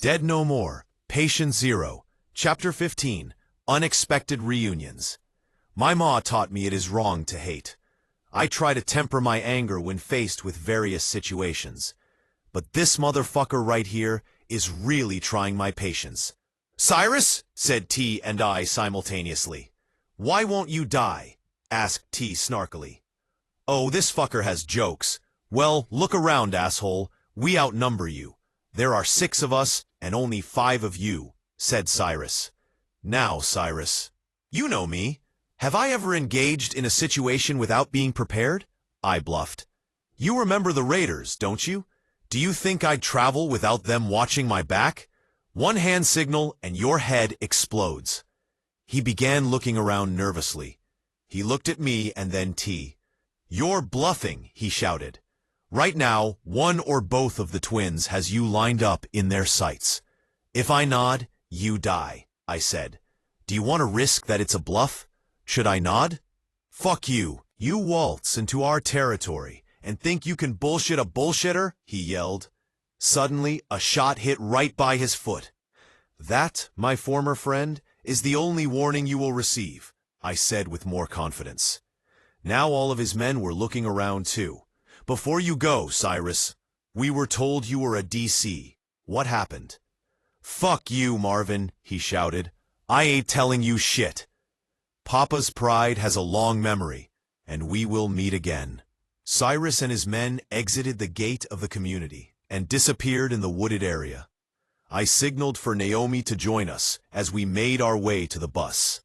Dead No More, Patient Zero, Chapter 15, Unexpected Reunions. My ma taught me it is wrong to hate. I try to temper my anger when faced with various situations. But this motherfucker right here is really trying my patience. "Cyrus?" said T and I simultaneously. "Why won't you die?" asked T snarkily. "Oh, this fucker has jokes. Well, look around, asshole. We outnumber you. There are 6 of us and only 5 of you," said Cyrus. "Now, Cyrus, you know me. Have I ever engaged in a situation without being prepared?" I bluffed. "You remember the Raiders, don't you? Do you think I'd travel without them watching my back? One hand signal and your head explodes." He began looking around nervously. He looked at me and then T. "You're bluffing," he shouted. "Right now, one or both of the twins has you lined up in their sights. If I nod, you die," I said. "Do you want to risk that it's a bluff? Should I nod?" "Fuck you. You waltz into our territory and think you can bullshit a bullshitter?" he yelled. Suddenly, a shot hit right by his foot. "That, my former friend, is the only warning you will receive," I said with more confidence. Now all of his men were looking around too. "Before you go, Cyrus, we were told you were a DC. What happened?" "Fuck you, Marvin," he shouted. "I ain't telling you shit. Papa's pride has a long memory, and we will meet again." Cyrus and his men exited the gate of the community and disappeared in the wooded area. I signaled for Naomi to join us as we made our way to the bus.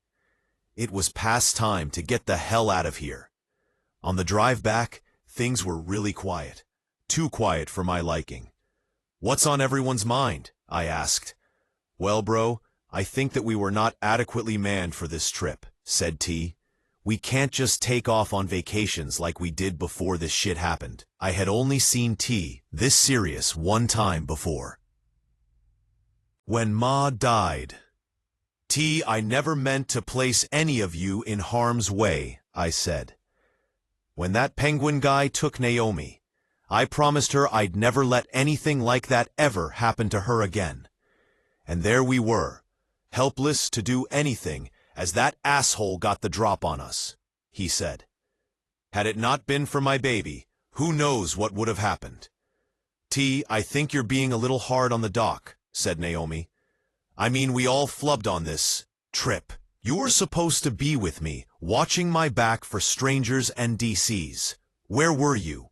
It was past time to get the hell out of here. On the drive back, things were really quiet. Too quiet for my liking. "What's on everyone's mind?" I asked. "Well, bro, I think that we were not adequately manned for this trip," said T. "We can't just take off on vacations like we did before this shit happened." I had only seen T this serious one time before. When Ma died. "T, I never meant to place any of you in harm's way," I said. "When that penguin guy took Naomi, I promised her I'd never let anything like that ever happen to her again. And there we were, helpless to do anything as that asshole got the drop on us," he said. "Had it not been for my baby, who knows what would have happened." "T, I think you're being a little hard on the doc," said Naomi. "I mean, we all flubbed on this trip. You were supposed to be with me, watching my back for strangers and DCs. Where were you?"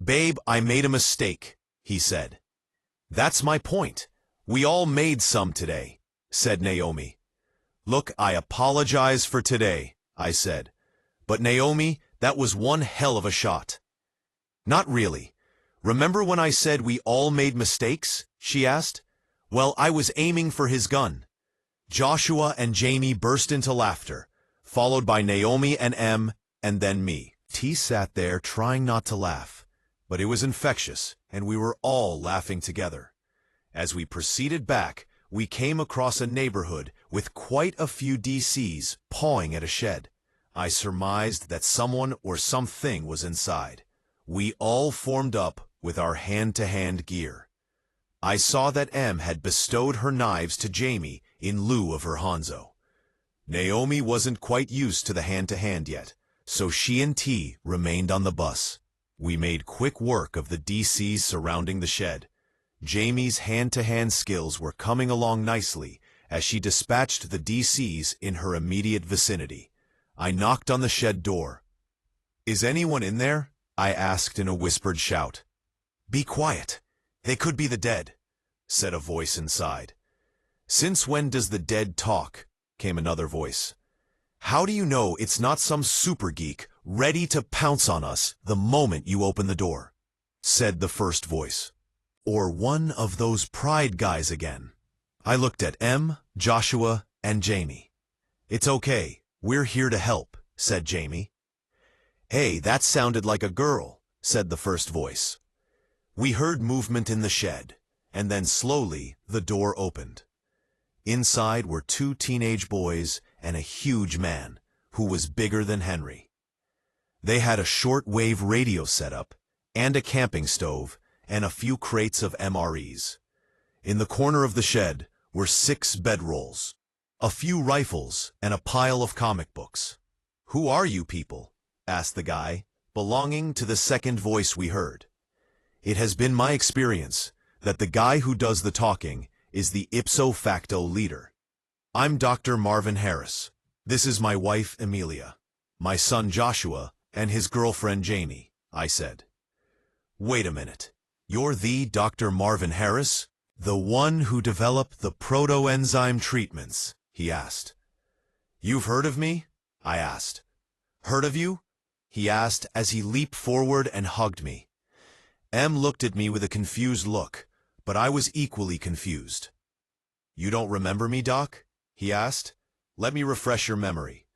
"Babe, I made a mistake," he said. "That's my point. We all made some today," said Naomi. "Look, I apologize for today," I said. "But Naomi, that was one hell of a shot." "Not really. Remember when I said we all made mistakes?" she asked. "Well, I was aiming for his gun." Joshua and Jamie burst into laughter, followed by Naomi and M, and then me. T sat there trying not to laugh, but it was infectious, and we were all laughing together. As we proceeded back, we came across a neighborhood with quite a few DCs pawing at a shed. I surmised that someone or something was inside. We all formed up with our hand-to-hand gear. I saw that M had bestowed her knives to Jamie in lieu of her Hanzo. Naomi wasn't quite used to the hand-to-hand yet, so she and T remained on the bus. We made quick work of the DCs surrounding the shed. Jamie's hand-to-hand skills were coming along nicely as she dispatched the DCs in her immediate vicinity. I knocked on the shed door. "Is anyone in there?" I asked in a whispered shout. "Be quiet. They could be the dead," said a voice inside. "Since when does the dead talk?" came another voice. "How do you know it's not some super geek ready to pounce on us the moment you open the door?" said the first voice. "Or one of those pride guys again." I looked at M, Joshua, and Jamie. "It's okay. We're here to help," said Jamie. "Hey, that sounded like a girl," said the first voice. We heard movement in the shed, and then slowly the door opened. Inside were 2 teenage boys and a huge man, who was bigger than Henry. They had a short-wave radio setup, and a camping stove, and a few crates of MREs. In the corner of the shed were 6 bedrolls, a few rifles, and a pile of comic books. "Who are you people?" asked the guy, belonging to the second voice we heard. It has been my experience that the guy who does the talking is the ipso facto leader. "I'm Dr. Marvin Harris. This is my wife, Amelia, my son Joshua, and his girlfriend Jamie," I said. "Wait a minute. You're the Dr. Marvin Harris? The one who developed the protoenzyme treatments?" he asked. "You've heard of me?" I asked. "Heard of you?" he asked as he leaped forward and hugged me. M looked at me with a confused look, but I was equally confused. "You don't remember me, Doc?" he asked. "Let me refresh your memory.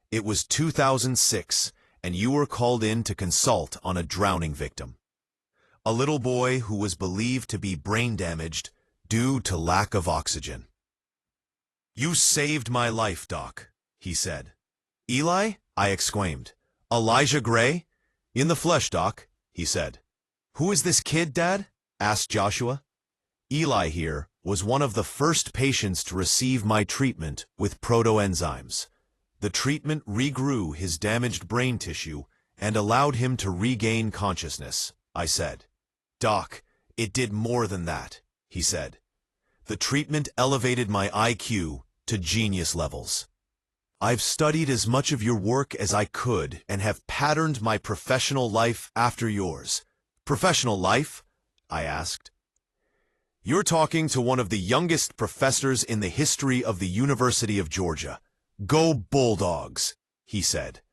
It was 2006, and you were called in to consult on a drowning victim. A little boy who was believed to be brain damaged due to lack of oxygen." "You saved my life, Doc," he said. "Eli?" I exclaimed. "Elijah Gray?" "In the flesh, Doc," he said. "Who is this kid, Dad?" asked Joshua. "Eli here was one of the first patients to receive my treatment with protoenzymes. The treatment regrew his damaged brain tissue and allowed him to regain consciousness," I said. "Doc, it did more than that," he said. "The treatment elevated my IQ to genius levels. I've studied as much of your work as I could and have patterned my professional life after yours." "Professional life?" I asked. "You're talking to one of the youngest professors in the history of the University of Georgia. Go Bulldogs," he said.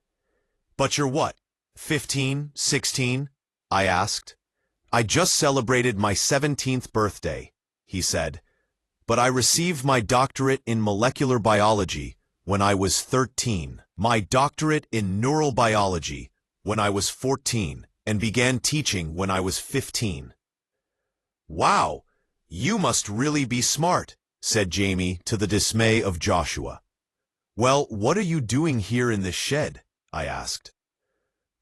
"But you're what, 15, 16? I asked. "I just celebrated my 17th birthday," he said. "But I received my doctorate in molecular biology when I was 13, my doctorate in neural biology when I was 14, and began teaching when I was 15. "Wow, you must really be smart," said Jamie to the dismay of Joshua. "Well, what are you doing here in this shed?" I asked.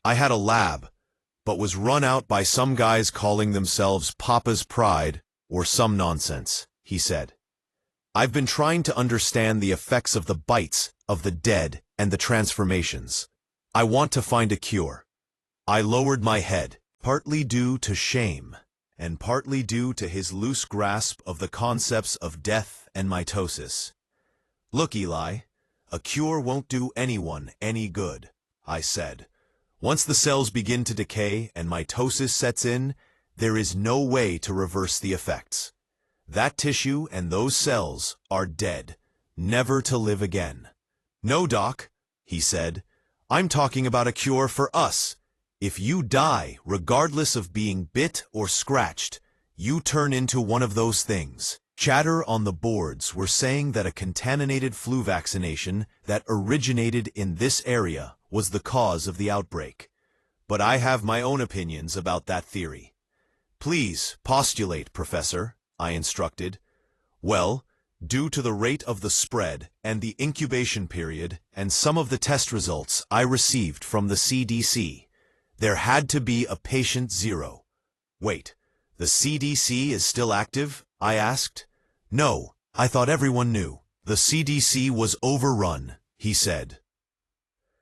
"I had a lab, but was run out by some guys calling themselves Papa's Pride or some nonsense," he said. "I've been trying to understand the effects of the bites of the dead and the transformations. I want to find a cure." I lowered my head, partly due to shame, and partly due to his loose grasp of the concepts of death and mitosis. "Look, Eli, a cure won't do anyone any good," I said. "Once the cells begin to decay and mitosis sets in, there is no way to reverse the effects. That tissue and those cells are dead, never to live again." "No, Doc," he said. "I'm talking about a cure for us. If you die, regardless of being bit or scratched, you turn into one of those things." Chatter on the boards were saying that a contaminated flu vaccination that originated in this area was the cause of the outbreak. But I have my own opinions about that theory. "Please postulate, Professor," I instructed. "Well, due to the rate of the spread and the incubation period and some of the test results I received from the CDC, there had to be a patient 0. "Wait, the CDC is still active?" I asked. "No, I thought everyone knew. The CDC was overrun," he said.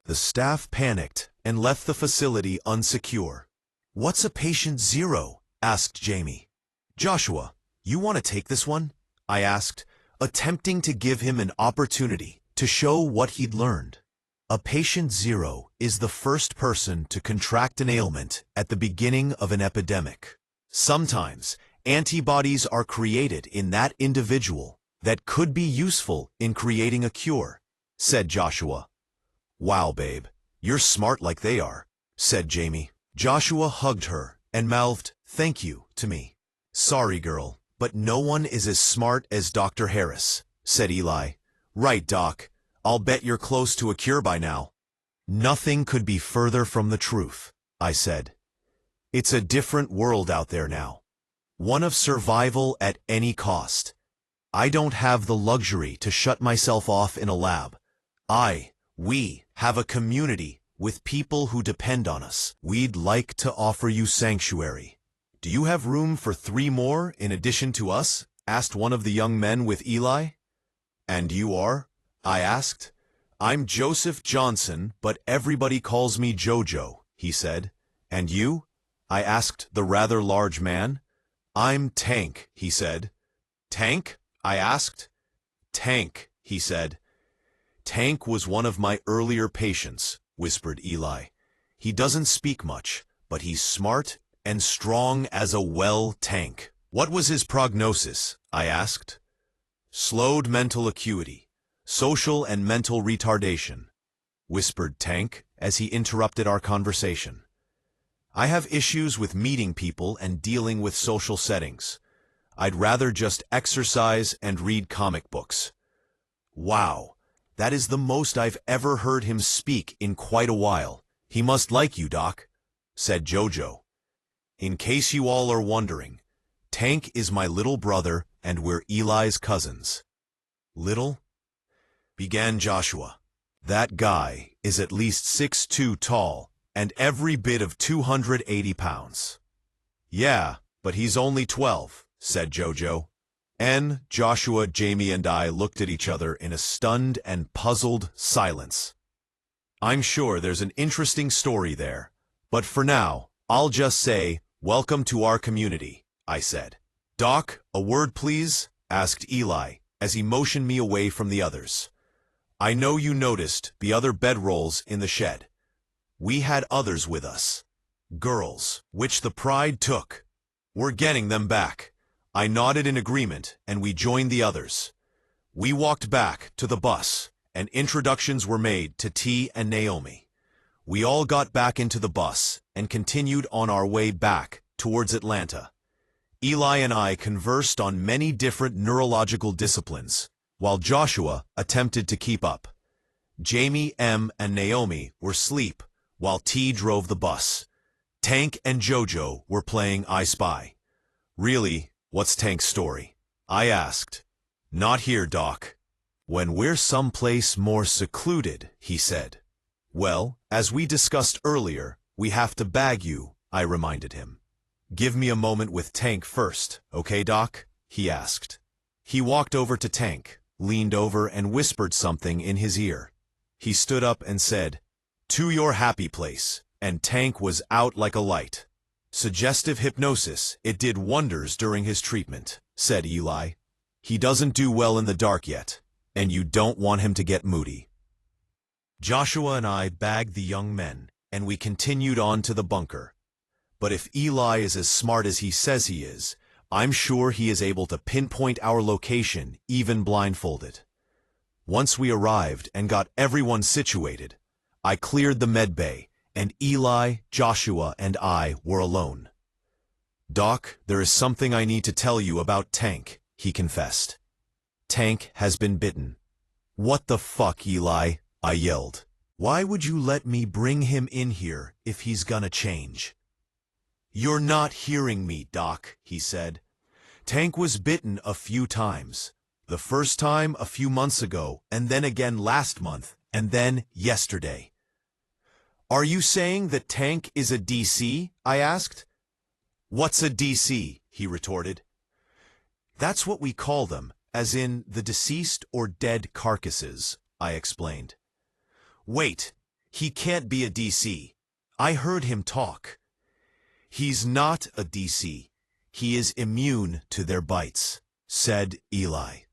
The staff panicked and left the facility unsecure. "What's a patient 0? asked Jamie. "Joshua, you want to take this one?" I asked, attempting to give him an opportunity to show what he'd learned. A patient 0 is the first person to contract an ailment at the beginning of an epidemic. Sometimes, antibodies are created in that individual that could be useful in creating a cure, said Joshua. "Wow, babe, you're smart like they are," said Jamie. Joshua hugged her and mouthed, "Thank you," to me. "Sorry, girl, but no one is as smart as Dr. Harris," said Eli. "Right, Doc. I'll bet you're close to a cure by now." "Nothing could be further from the truth," I said. "It's a different world out there now. One of survival at any cost. I don't have the luxury to shut myself off in a lab. We have a community with people who depend on us. We'd like to offer you sanctuary. Do you have room for 3 more in addition to us?" asked one of the young men with Eli. And you are? I asked. I'm Joseph Johnson, but everybody calls me Jojo, he said. And you? I asked the rather large man. I'm Tank, he said. Tank? I asked. Tank, he said. Tank was one of my earlier patients, whispered Eli. He doesn't speak much, but he's smart and strong as a well tank. What was his prognosis? I asked. Slowed mental acuity, social and mental retardation, whispered Tank as he interrupted our conversation. I have issues with meeting people and dealing with social settings. I'd rather just exercise and read comic books. Wow, that is the most I've ever heard him speak in quite a while. He must like you, Doc, said Jojo. In case you all are wondering, Tank is my little brother and we're Eli's cousins. Little? Began Joshua. That guy is at least 6'2" tall and every bit of 280 pounds. Yeah, but he's only 12, said Jojo. Joshua, Jamie, and I looked at each other in a stunned and puzzled silence. I'm sure there's an interesting story there, but for now, I'll just say, welcome to our community, I said. Doc, a word please? Asked Eli, as he motioned me away from the others. I know you noticed the other bedrolls in the shed. We had others with us. Girls, which the Pride took. We're getting them back. I nodded in agreement, and we joined the others. We walked back to the bus, and introductions were made to T and Naomi. We all got back into the bus and continued on our way back towards Atlanta. Eli and I conversed on many different neurological disciplines, while Joshua attempted to keep up. Jamie, M, and Naomi were asleep, while T drove the bus. Tank and Jojo were playing I Spy. Really, what's Tank's story? I asked. Not here, Doc. When we're someplace more secluded, he said. Well, as we discussed earlier, we have to bag you, I reminded him. Give me a moment with Tank first, okay, Doc? He asked. He walked over to Tank, leaned over and whispered something in his ear. He stood up and said, To your happy place, and Tank was out like a light. Suggestive hypnosis, it did wonders during his treatment, said Eli. He doesn't do well in the dark yet, and you don't want him to get moody. Joshua and I bagged the young men, and we continued on to the bunker. But if Eli is as smart as he says he is, I'm sure he is able to pinpoint our location, even blindfolded. Once we arrived and got everyone situated, I cleared the med bay, and Eli, Joshua, and I were alone. Doc, there is something I need to tell you about Tank, he confessed. Tank has been bitten. What the fuck, Eli? I yelled. Why would you let me bring him in here if he's gonna change? You're not hearing me, Doc, he said. Tank was bitten a few times. The first time a few months ago, and then again last month, and then yesterday. Are you saying that Tank is a DC? I asked. What's a DC? He retorted. That's what we call them, as in the deceased or dead carcasses, I explained. Wait, he can't be a DC. I heard him talk. He's not a DC. He is immune to their bites, said Eli.